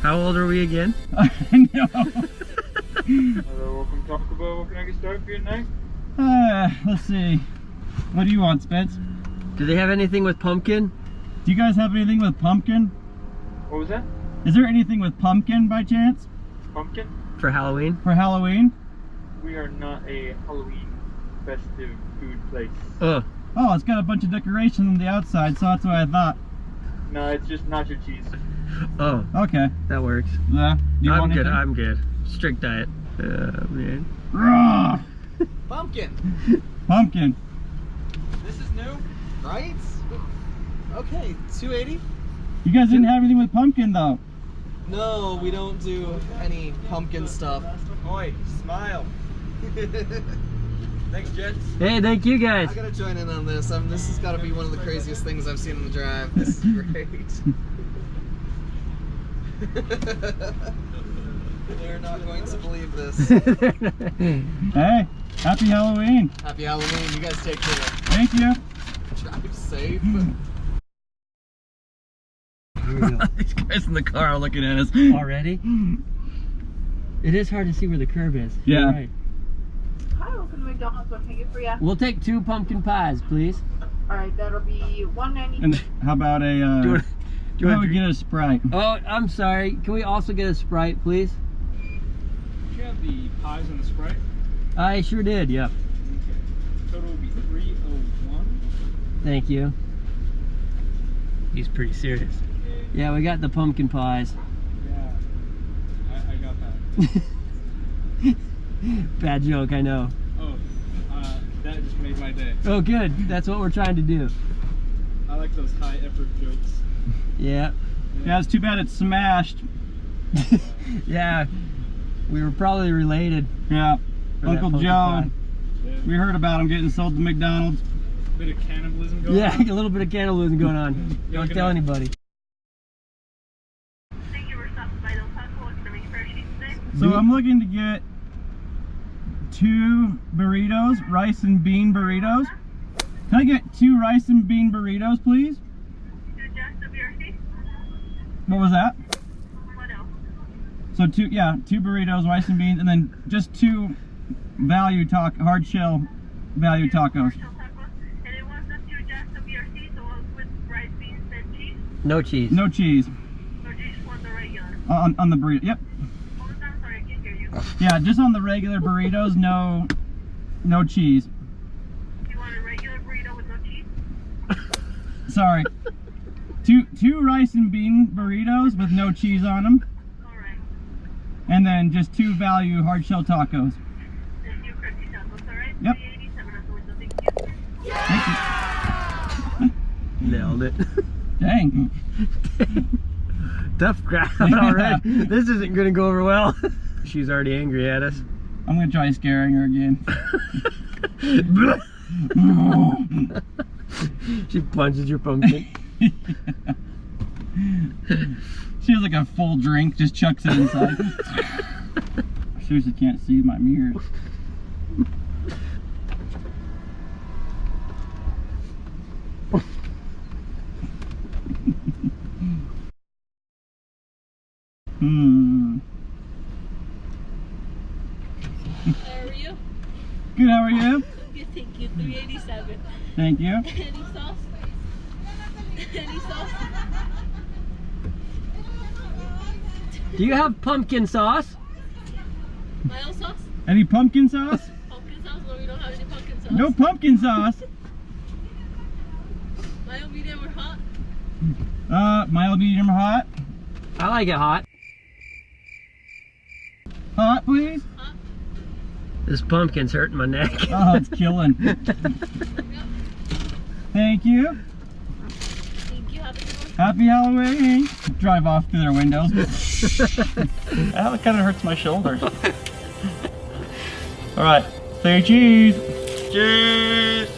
How old are we again? I know. Hello, welcome to Taco Bell. What can I get started for you tonight? Let's see. What do you want, Spence? Do they have anything with pumpkin? Do you guys have anything with pumpkin? What was that? Is there anything with pumpkin by chance? Pumpkin? For Halloween? For Halloween? We are not a Halloween festive food place. Oh. Oh, it's got a bunch of decorations on the outside, so that's what I thought. No, it's just nacho cheese. Oh. Okay. That works. Yeah. Do you I'm want good, anything? I'm good. Strict diet. Man. Raw. Pumpkin. Pumpkin. This is new, right? Okay, 280. You guys didn't have anything with pumpkin though. No, we don't do any pumpkin stuff. Oi, smile. Thanks, gents. Hey, thank you guys. I gotta join in on this. This has got to be one of the craziest things I've seen on the drive. This is great. They're not going to believe this. Hey, happy Halloween. Happy Halloween. You guys take care. Thank you. Drive safe. These guys in the car are looking at us. Already? It is hard to see where the curb is. Yeah. You're right. Hi, welcome to McDonald's. What can I get for you? We'll take 2 pumpkin pies, please. Alright, that'll be $1.90. And how about a, Do you want, how do you about want we get a Sprite? Oh, I'm sorry. Can we also get a Sprite, please? Did you have the pies and the Sprite? I sure did, yeah. Okay. Total will be $3.01. Thank you. He's pretty serious. Yeah, we got the pumpkin pies. Yeah, I got that. Bad joke, I know. Oh, that just made my day. Oh, good. That's what we're trying to do. I like those high effort jokes. Yeah. Yeah, it's too bad it's smashed. Yeah. We were probably related. Yeah. For that Uncle pumpkin Joe. pie. Yeah. We heard about him getting sold to McDonald's. Bit of cannibalism going Yeah, on. a little bit of cannibalism going on. Yeah, Don't good tell night. anybody. Thank you for stopping by Del Taco. What can I make for you today? So I'm looking to get 2 burritos, rice and bean burritos. Can I get 2 rice and bean burritos, please? To adjust the BRC? What was that? What else? So 2 burritos, rice and beans, and then just 2 hard shell value tacos. Partial tacos. And it wants us to adjust the BRC, so with rice, beans, and cheese. No cheese. No cheese Or do you just want the regular? on the burrito. Yep. Hold on, sorry, I can't hear you. Yeah, just on the regular burritos, no cheese. You want a regular burrito with no cheese? Sorry. Two rice and bean burritos with no cheese on them, Alright. and then just 2 value hard shell tacos. And 2 crunchy tacos, alright? Yep. 387 at the window, thank you. Thank you. Nailed it. Dang. Tough crowd already. This isn't going to go over well. She's already angry at us. I'm gonna try scaring her again. She punches your pumpkin. She has like a full drink, just chucks it inside. Seriously can't see my mirrors. How are you? Good, how are you? Good, thank you. 387. Thank you. Any sauce? Any sauce? Do you have pumpkin sauce? Mild sauce? Any pumpkin sauce? Pumpkin sauce? No, we don't have any pumpkin sauce. No pumpkin sauce. Mild, medium, or hot? Mild, medium, or hot? I like it hot. Hot, please. Hot? This pumpkin's hurting my neck. Oh, it's killing. Thank you. Thank you. Have a good one. Happy Halloween. Drive off through their windows. That kind of hurts my shoulders. All right, say cheese. Cheese.